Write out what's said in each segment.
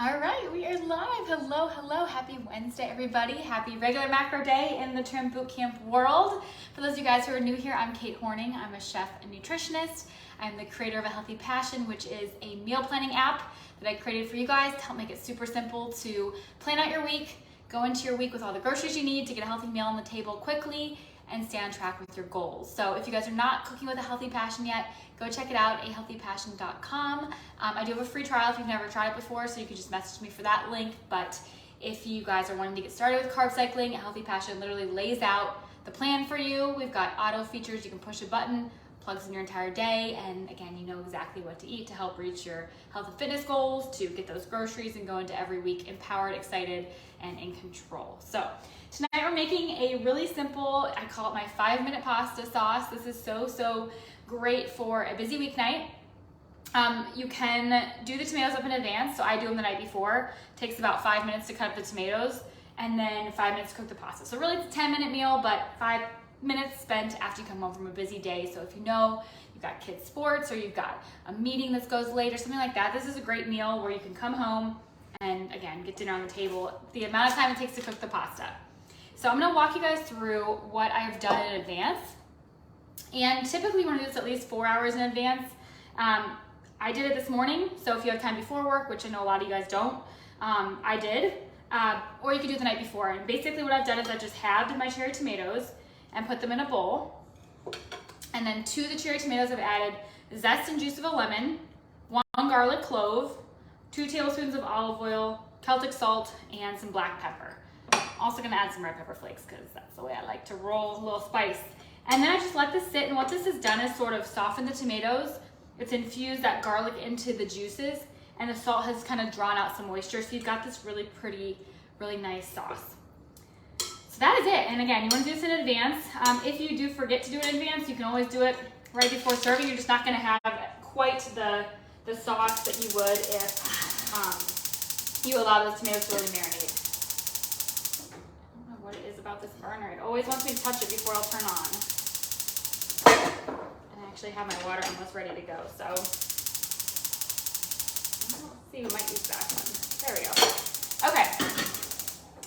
All right, we are live. Hello, hello. Happy Wednesday, everybody. Happy regular macro day in the Trim Bootcamp world. For those of you guys who are new here, I'm Kate Horning. I'm a chef and nutritionist. I'm the creator of A Healthy Passion, which is a meal planning app that I created for you guys to help make it super simple to plan out your week, go into your week with all the groceries you need to get a healthy meal on the table quickly, and stay on track with your goals. So if you guys are not cooking with A Healthy Passion yet, go check it out, ahealthypassion.com. I do have a free trial if you've never tried it before, so you can just message me for that link. But if you guys are wanting to get started with carb cycling, A Healthy Passion literally lays out the plan for you. We've got auto features. You can push a button, plugs in your entire day, and again, you know exactly what to eat to help reach your health and fitness goals, to get those groceries and go into every week empowered, excited, and in control. So tonight we're making a really simple, I call it my 5-minute pasta sauce. This is so great for a busy weeknight. You can do the tomatoes up in advance, so I do them the night before. It takes about 5 minutes to cut up the tomatoes and then 5 minutes to cook the pasta. So really it's a 10-minute meal, but 5 minutes spent after you come home from a busy day. So if you know you've got kids' sports or you've got a meeting that goes late or something like that, this is a great meal where you can come home and again, get dinner on the table, the amount of time it takes to cook the pasta. So I'm gonna walk you guys through what I've done in advance. And typically you wanna do this at least 4 hours in advance. I did it this morning, so if you have time before work, which I know a lot of you guys don't, I did. Or you could do it the night before. And basically what I've done is I just halved my cherry tomatoes and put them in a bowl. And then to the cherry tomatoes I've added zest and juice of a lemon, 1 garlic clove, 2 tablespoons of olive oil, Celtic salt, and some black pepper. Also gonna add some red pepper flakes because that's the way I like to roll, a little spice. And then I just let this sit, and what this has done is sort of soften the tomatoes. It's infused that garlic into the juices, and the salt has kind of drawn out some moisture, so you've got this really pretty, really nice sauce. So that is it, and again, you want to do this in advance. If you do forget to do it in advance, you can always do it right before serving. You're just not going to have quite the sauce that you would if you allow those tomatoes to really marinate. I don't know what it is about this burner. It always wants me to touch it before I'll turn on. I actually have my water almost ready to go, so let's see, we might use that one. There we go. Okay,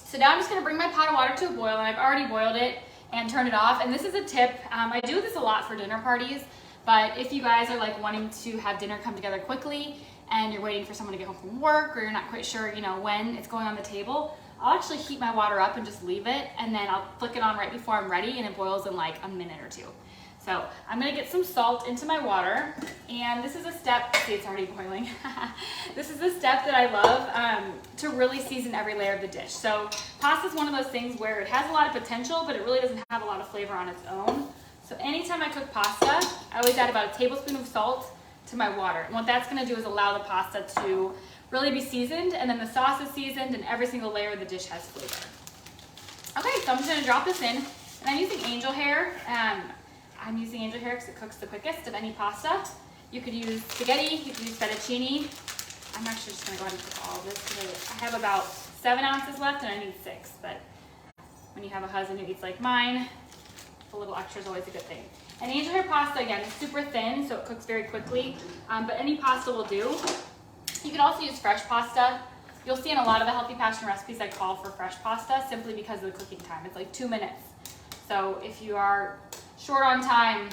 so now I'm just gonna bring my pot of water to a boil, and I've already boiled it and turned it off. And this is a tip, I do this a lot for dinner parties, but if you guys are like wanting to have dinner come together quickly and you're waiting for someone to get home from work, or you're not quite sure, when it's going on the table, I'll actually heat my water up and just leave it, and then I'll flick it on right before I'm ready, and it boils in like a minute or two. So I'm gonna get some salt into my water, and this is a step, see it's already boiling. This is a step that I love to really season every layer of the dish. So pasta is one of those things where it has a lot of potential, but it really doesn't have a lot of flavor on its own. So anytime I cook pasta, I always add about a tablespoon of salt to my water. And what that's gonna do is allow the pasta to really be seasoned, and then the sauce is seasoned, and every single layer of the dish has flavor. Okay, so I'm just gonna drop this in, and I'm using angel hair. I'm using angel hair because it cooks the quickest of any pasta. You could use spaghetti, you could use fettuccine. I'm actually just gonna go ahead and cook all of this because I have about 7 ounces left and I need 6, but when you have a husband who eats like mine, a little extra is always a good thing. And angel hair pasta, again, is super thin, so it cooks very quickly, but any pasta will do. You can also use fresh pasta. You'll see in a lot of the Healthy Passion recipes I call for fresh pasta simply because of the cooking time. It's like 2 minutes. So if you are short on time,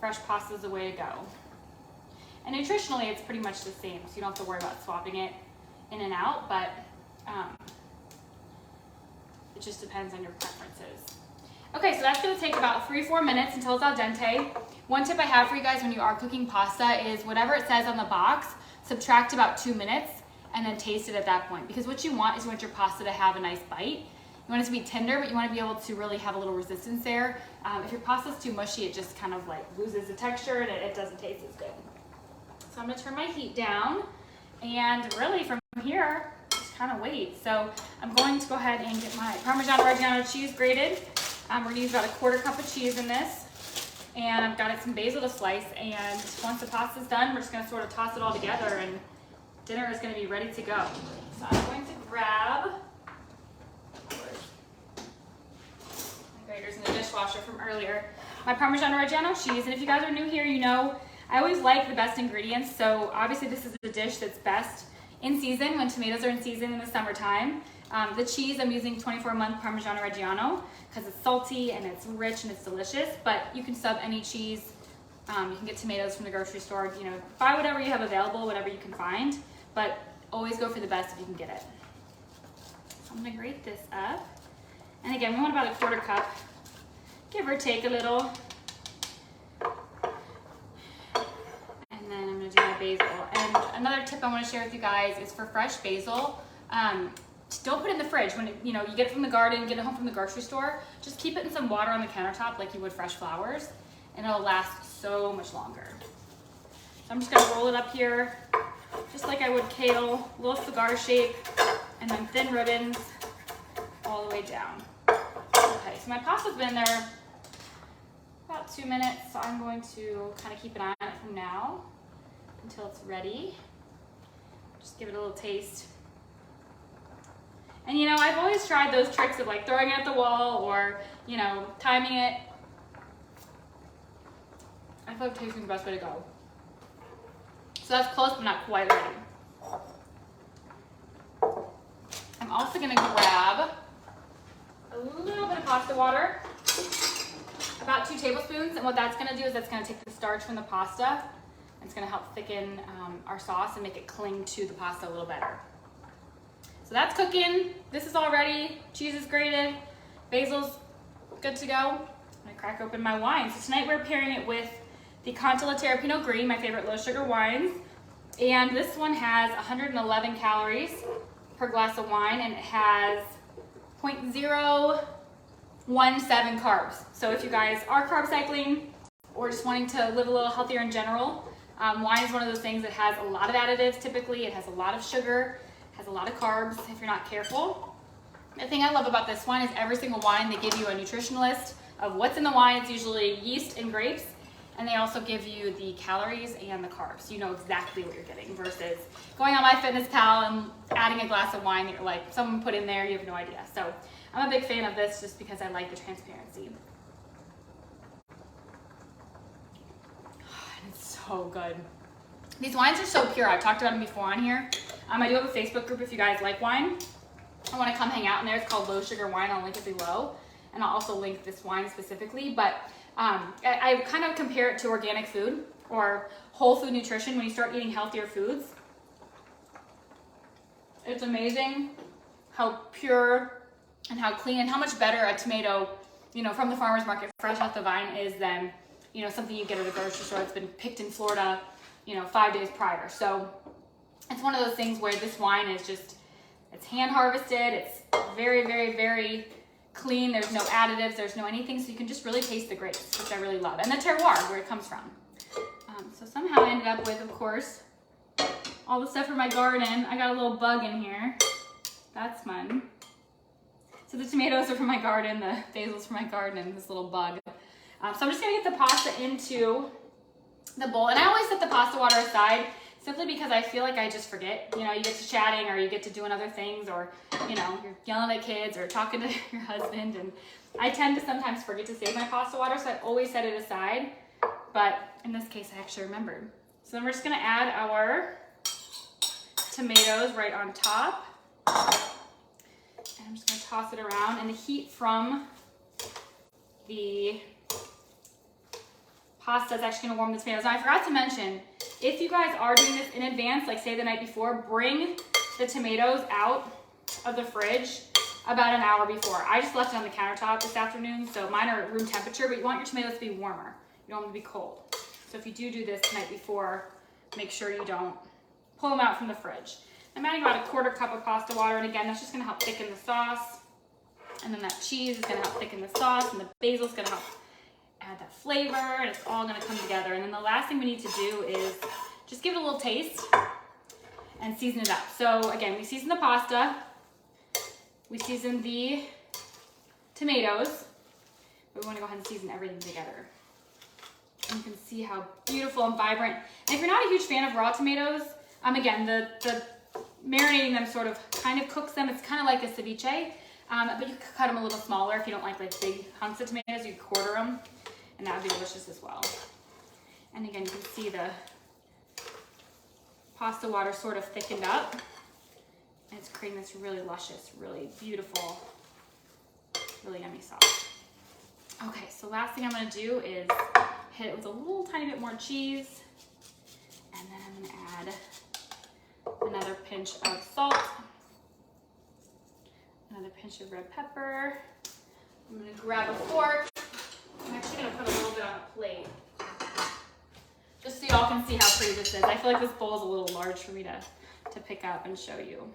fresh pasta is the way to go. And nutritionally, it's pretty much the same, so you don't have to worry about swapping it in and out, but it just depends on your preferences. Okay, so that's gonna take about 3 or 4 minutes until it's al dente. One tip I have for you guys when you are cooking pasta is whatever it says on the box, subtract about 2 minutes and then taste it at that point. Because what you want is you want your pasta to have a nice bite. You want it to be tender, but you want to be able to really have a little resistance there. If your pasta's too mushy, it just kind of like loses the texture and it doesn't taste as good. So I'm gonna turn my heat down, and really from here, just kind of wait. So I'm going to go ahead and get my Parmesan Reggiano cheese grated. We're gonna use about a 1/4 cup of cheese in this. And I've got some basil to slice, and once the pasta's done, we're just gonna sort of toss it all together and dinner is gonna be ready to go. So I'm going to grab in the dishwasher from earlier, my Parmesan Reggiano cheese. And if you guys are new here, you know I always like the best ingredients, so obviously this is a dish that's best in season, when tomatoes are in season in the summertime. The cheese, I'm using 24-month Parmigiano Reggiano because it's salty and it's rich and it's delicious, but you can sub any cheese. You can get tomatoes from the grocery store, you know, buy whatever you have available, whatever you can find, but always go for the best if you can get it. So I'm gonna grate this up. And again, we want about a 1/4 cup, give or take a little. And then I'm gonna do my basil. And another tip I wanna share with you guys is for fresh basil, don't put it in the fridge. When you get it from the garden, get it home from the grocery store, just keep it in some water on the countertop like you would fresh flowers, and it'll last so much longer. So I'm just gonna roll it up here, just like I would kale, little cigar shape, and then thin ribbons all the way down. Okay, so my pasta's been there about 2 minutes, so I'm going to kind of keep an eye on it from now until it's ready. Just give it a little taste. And I've always tried those tricks of like throwing it at the wall or, timing it. I feel like tasting is the best way to go. So that's close, but not quite ready. I'm also gonna grab a little bit of pasta water, about 2 tablespoons. And what that's gonna do is that's gonna take the starch from the pasta, and it's gonna help thicken our sauce and make it cling to the pasta a little better. So that's cooking. This is all ready. Cheese is grated. Basil's good to go. I'm gonna crack open my wine. So tonight we're pairing it with the Conte Pinot Gris, my favorite low sugar wines. And this one has 111 calories per glass of wine, and it has 0.017 carbs. So if you guys are carb cycling or just wanting to live a little healthier in general, wine is one of those things that has a lot of additives typically. It has a lot of sugar, has a lot of carbs if you're not careful. The thing I love about this wine is every single wine, they give you a nutrition list of what's in the wine. It's usually yeast and grapes, and they also give you the calories and the carbs. So you know exactly what you're getting versus going on MyFitnessPal and adding a glass of wine that you're like, someone put in there, you have no idea. So I'm a big fan of this just because I like the transparency. It's so good. These wines are so pure. I've talked about them before on here. I do have a Facebook group if you guys like wine. I want to come hang out in there. It's called Low Sugar Wine. I'll link it below. And I'll also link this wine specifically. But I kind of compare it to organic food or whole food nutrition when you start eating healthier foods. It's amazing how pure and how clean and how much better a tomato, from the farmer's market, fresh off the vine is than, something you get at a grocery store that's been picked in Florida, 5 days prior. So it's one of those things where this wine is just, it's hand harvested. It's very, very, very clean. There's no additives. There's no anything. So you can just really taste the grapes, which I really love. And the terroir, where it comes from. So somehow I ended up with, of course, all the stuff from my garden. I got a little bug in here. That's fun. So the tomatoes are from my garden. The basil's from my garden, and this little bug. So I'm just going to get the pasta into the bowl. And I always set the pasta water aside simply because I feel like I just forget. You get to chatting or you get to doing other things, or, you're yelling at kids or talking to your husband. And I tend to sometimes forget to save my pasta water, so I always set it aside. But in this case, I actually remembered. So then we're just going to add our tomatoes right on top. And I'm just going to toss it around. And the heat from the pasta is actually going to warm the tomatoes. Now, I forgot to mention, if you guys are doing this in advance, like say the night before, bring the tomatoes out of the fridge about an hour before. I just left it on the countertop this afternoon, so mine are room temperature, but you want your tomatoes to be warmer. You don't want them to be cold. So if you do this the night before, make sure you don't pull them out from the fridge. I'm adding about a 1/4 cup of pasta water, and again, that's just going to help thicken the sauce. And then that cheese is going to help thicken the sauce, and the basil is going to help add that flavor, and it's all going to come together. And then the last thing we need to do is just give it a little taste and season it up. So again, we season the pasta, we season the tomatoes, but we want to go ahead and season everything together. And you can see how beautiful and vibrant. And if you're not a huge fan of raw tomatoes, again, the marinating them sort of kind of cooks them. It's kind of like a ceviche, but you could cut them a little smaller if you don't like big hunks of tomatoes. You could quarter them, and that would be delicious as well. And again, you can see the pasta water sort of thickened up. And it's creating this really luscious, really beautiful, really yummy sauce. Okay, so last thing I'm gonna do is hit it with a little tiny bit more cheese. And then I'm gonna add another pinch of salt, another pinch of red pepper. I'm gonna grab a fork. I'm actually gonna put a little bit on a plate, just so y'all can see how pretty this is. I feel like this bowl is a little large for me to pick up and show you.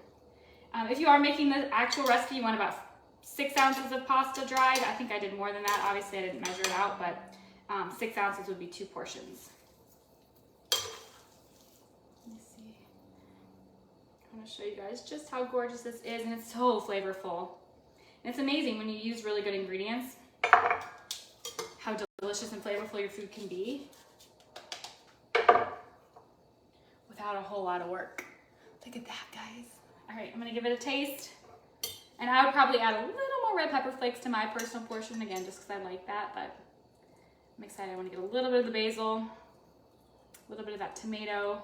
If you are making the actual recipe, you want about 6 ounces of pasta dried. I think I did more than that. Obviously, I didn't measure it out, but 6 ounces would be 2 portions. Let me see. I want to show you guys just how gorgeous this is, and it's so flavorful. And it's amazing when you use really good ingredients, how delicious and flavorful your food can be without a whole lot of work. Look at that, guys. All right, I'm gonna give it a taste. And I would probably add a little more red pepper flakes to my personal portion, again, just because I like that, but I'm excited. I want to get a little bit of the basil, a little bit of that tomato.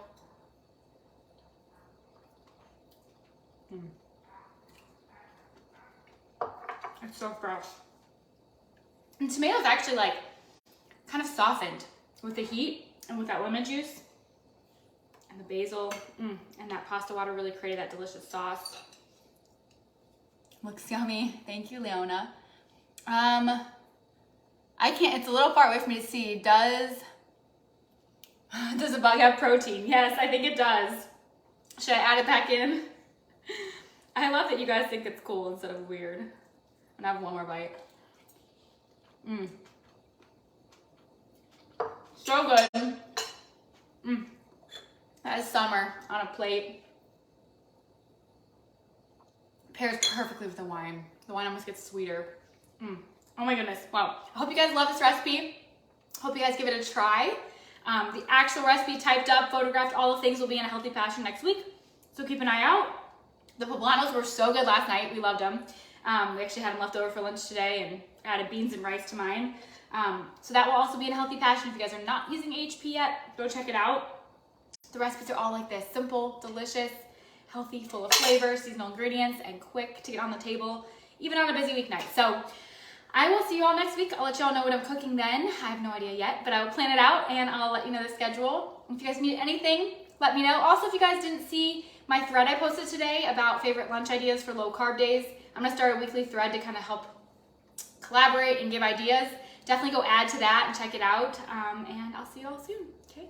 It's so fresh. And tomatoes actually like kind of softened with the heat and with that lemon juice. And the basil and that pasta water really created that delicious sauce. Looks yummy. Thank you, Leona. I can't, it's a little far away for me to see. Does a bug have protein? Yes, I think it does. Should I add it back in? I love that you guys think it's cool instead of weird. And I have one more bite. So good. That is summer on a plate. Pairs perfectly with the wine. The wine almost gets sweeter. Oh my goodness, wow. I hope you guys love this recipe. Hope you guys give it a try. The actual recipe typed up, photographed, all the things will be in A Healthy Passion next week. So keep an eye out. The poblanos were so good last night. We loved them. We actually had them left over for lunch today and added beans and rice to mine. So that will also be in A Healthy Passion. If you guys are not using HP yet, go check it out. The recipes are all like this, simple, delicious, healthy, full of flavor, seasonal ingredients, and quick to get on the table, even on a busy weeknight. So I will see you all next week. I'll let you all know what I'm cooking then. I have no idea yet, but I will plan it out and I'll let you know the schedule. If you guys need anything, let me know. Also, if you guys didn't see my thread I posted today about favorite lunch ideas for low carb days, I'm gonna start a weekly thread to kind of help collaborate and give ideas. Definitely go add to that and check it out. And I'll see you all soon, okay?